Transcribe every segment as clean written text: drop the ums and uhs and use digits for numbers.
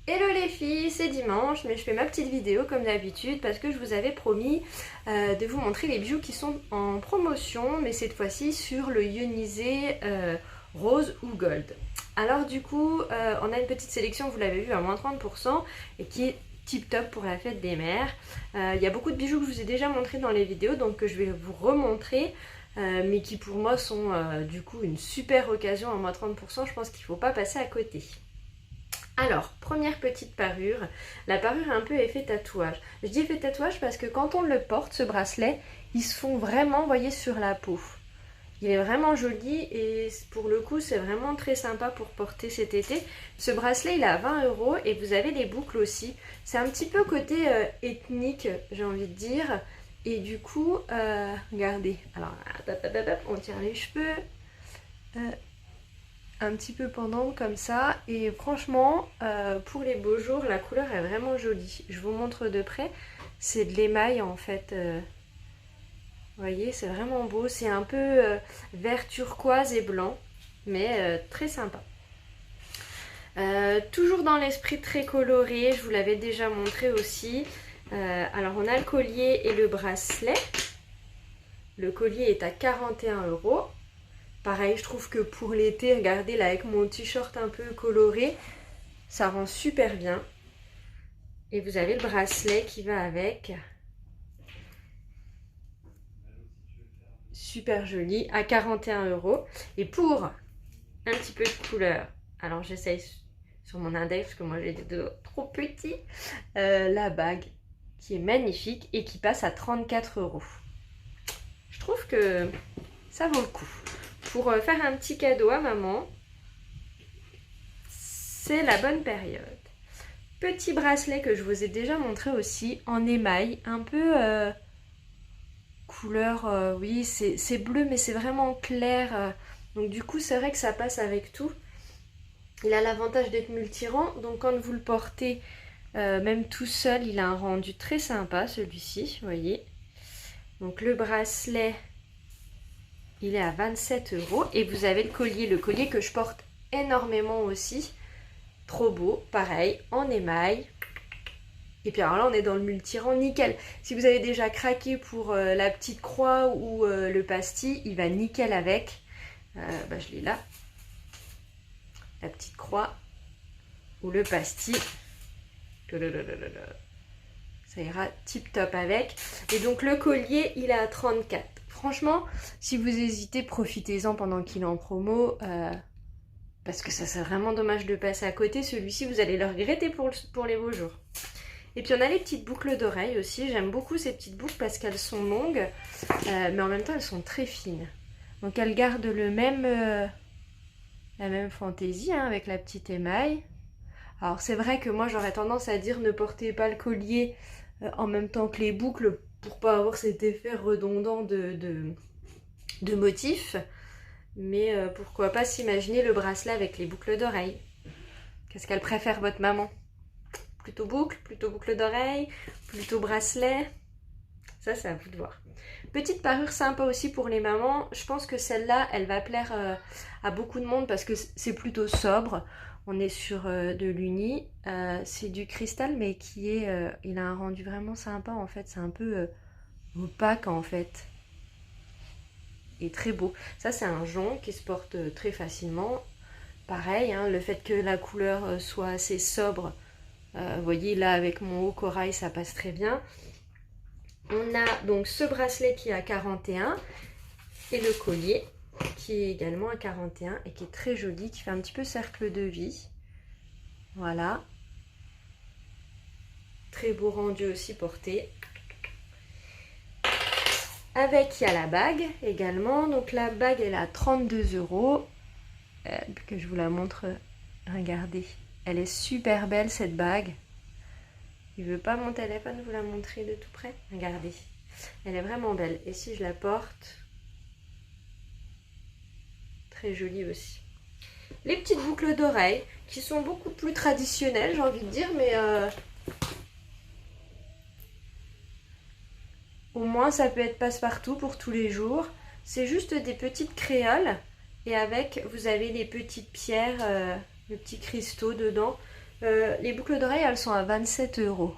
Hello les filles, c'est dimanche, mais je fais ma petite vidéo comme d'habitude parce que je vous avais promis de vous montrer les bijoux qui sont en promotion, mais cette fois-ci sur le ionisé rose ou gold. Alors du coup, on a une petite sélection, vous l'avez vu, à moins 30% et qui est tip top pour la fête des mères. Il y a beaucoup de bijoux que je vous ai déjà montrés dans les vidéos, donc que je vais vous remontrer. Mais qui pour moi sont du coup une super occasion à moins 30%, je pense qu'il ne faut pas passer à côté. Alors, première petite parure, la parure un peu effet tatouage. Je dis effet tatouage parce que quand on le porte, ce bracelet, ils se font vraiment, vous voyez, sur la peau. Il est vraiment joli et pour le coup, c'est vraiment très sympa pour porter cet été. Ce bracelet, il est à 20 € et vous avez les boucles aussi. C'est un petit peu côté ethnique, j'ai envie de dire. Et du coup, regardez, alors, on tire les cheveux. Un petit peu pendant comme ça, et franchement pour les beaux jours la couleur est vraiment jolie. Je vous montre de près, c'est de l'émail en fait, vous voyez, c'est vraiment beau, c'est un peu vert turquoise et blanc, mais très sympa. Toujours dans l'esprit très coloré, je vous l'avais déjà montré aussi. Alors on a le collier et le bracelet. Le collier est à 41 €. Pareil, je trouve que pour l'été, regardez là avec mon t-shirt un peu coloré, ça rend super bien. Et vous avez le bracelet qui va avec. Super joli, à 41 €. Et pour un petit peu de couleur, alors j'essaye sur mon index parce que moi j'ai des doigts trop petits, la bague qui est magnifique et qui passe à 34 €. Je trouve que ça vaut le coup. Pour faire un petit cadeau à maman, c'est la bonne période. Petit bracelet que je vous ai déjà montré aussi, en émail, un peu couleur, oui, c'est bleu, mais c'est vraiment clair. Donc du coup, c'est vrai que ça passe avec tout. Il a l'avantage d'être multirang, donc quand vous le portez, même tout seul, il a un rendu très sympa, celui-ci, vous voyez. Donc le bracelet, il est à 27 €. Et vous avez le collier que je porte énormément aussi. Trop beau, pareil, en émail. Et puis alors là, on est dans le multirang, nickel. Si vous avez déjà craqué pour la petite croix ou le pastis, il va nickel avec. Je l'ai là. La petite croix ou le pastis. Ça ira tip top avec. Et donc le collier, il est à 34. Franchement, si vous hésitez, profitez-en pendant qu'il est en promo. Parce que ça serait vraiment dommage de passer à côté. Celui-ci, vous allez le regretter pour les beaux jours. Et puis on a les petites boucles d'oreilles aussi. J'aime beaucoup ces petites boucles parce qu'elles sont longues, mais en même temps elles sont très fines. Donc elles gardent la même fantaisie hein, avec la petite émail. Alors c'est vrai que moi j'aurais tendance à dire ne portez pas le collier en même temps que les boucles pour pas avoir cet effet redondant de motifs. Mais pourquoi pas s'imaginer le bracelet avec les boucles d'oreilles. Qu'est-ce qu'elle préfère votre maman? Plutôt boucle d'oreille, plutôt bracelet. Ça, c'est à vous de voir. Petite parure sympa aussi pour les mamans. Je pense que celle-là, elle va plaire à beaucoup de monde parce que c'est plutôt sobre. On est sur de l'uni. C'est du cristal, mais il a un rendu vraiment sympa en fait. C'est un peu opaque en fait. Et très beau. Ça, c'est un jonc qui se porte très facilement. Pareil, hein, le fait que la couleur soit assez sobre. Vous voyez là avec mon haut corail ça passe très bien. On a donc ce bracelet qui est à 41 et le collier qui est également à 41 et qui est très joli, qui fait un petit peu cercle de vie. Voilà. Très beau rendu aussi porté. Avec il y a la bague également. Donc la bague elle est à 32 €. Que je vous la montre. Regardez. Elle est super belle cette bague. Il veut pas mon téléphone vous la montrer de tout près. Regardez. Elle est vraiment belle. Et si je la porte, très jolie aussi. Les petites boucles d'oreilles qui sont beaucoup plus traditionnelles, j'ai envie de dire, mais au moins ça peut être passe-partout pour tous les jours. C'est juste des petites créoles et avec vous avez les petites pierres, les petits cristaux dedans. Les boucles d'oreilles, elles sont à 27 €.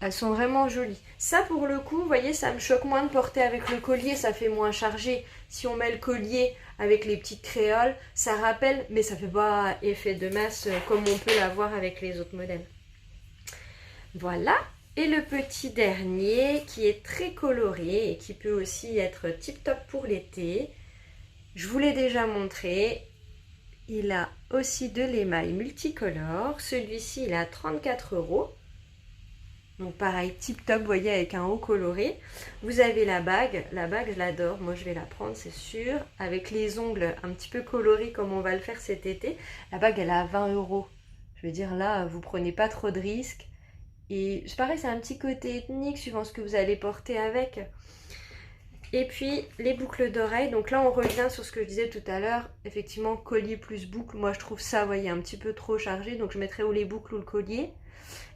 Elles sont vraiment jolies. Ça, pour le coup, vous voyez, ça me choque moins de porter avec le collier, ça fait moins chargé. Si on met le collier avec les petites créoles, ça rappelle, mais ça fait pas effet de masse comme on peut l'avoir avec les autres modèles. Voilà. Et le petit dernier, qui est très coloré et qui peut aussi être tip top pour l'été. Je vous l'ai déjà montré. Il a aussi de l'émail multicolore. Celui-ci, il est à 34 €. Donc pareil, tip top, vous voyez, avec un haut coloré. Vous avez la bague. La bague, je l'adore. Moi, je vais la prendre, c'est sûr. Avec les ongles un petit peu colorés comme on va le faire cet été. La bague, elle est à 20 €. Je veux dire, là, vous prenez pas trop de risques. Et c'est pareil, c'est un petit côté ethnique suivant ce que vous allez porter avec. Et puis, les boucles d'oreilles. Donc là, on revient sur ce que je disais tout à l'heure. Effectivement, collier plus boucle. Moi, je trouve ça, vous voyez, un petit peu trop chargé. Donc, je mettrai ou les boucles ou le collier.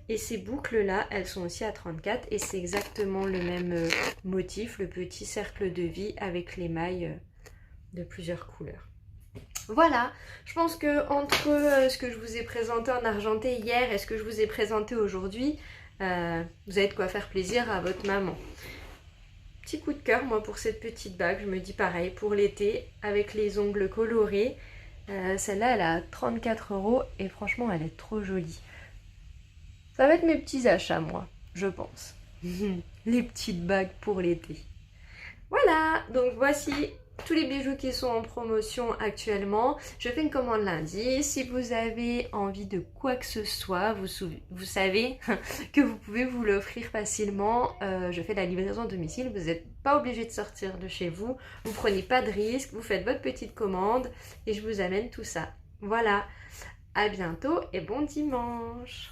Et ces boucles-là, elles sont aussi à 34 et c'est exactement le même motif, le petit cercle de vie avec l'émail de plusieurs couleurs. Voilà, je pense que entre ce que je vous ai présenté en argenté hier et ce que je vous ai présenté aujourd'hui, vous avez de quoi faire plaisir à votre maman. Petit coup de cœur, moi, pour cette petite bague. Je me dis pareil, pour l'été, avec les ongles colorés. Celle-là, elle a 34 € et franchement, elle est trop jolie. Ça va être mes petits achats, moi, je pense. Les petites bagues pour l'été. Voilà, donc voici tous les bijoux qui sont en promotion actuellement. Je fais une commande lundi. Si vous avez envie de quoi que ce soit, vous savez que vous pouvez vous l'offrir facilement. Je fais la livraison à domicile. Vous n'êtes pas obligé de sortir de chez vous. Vous ne prenez pas de risque. Vous faites votre petite commande et je vous amène tout ça. Voilà, à bientôt et bon dimanche.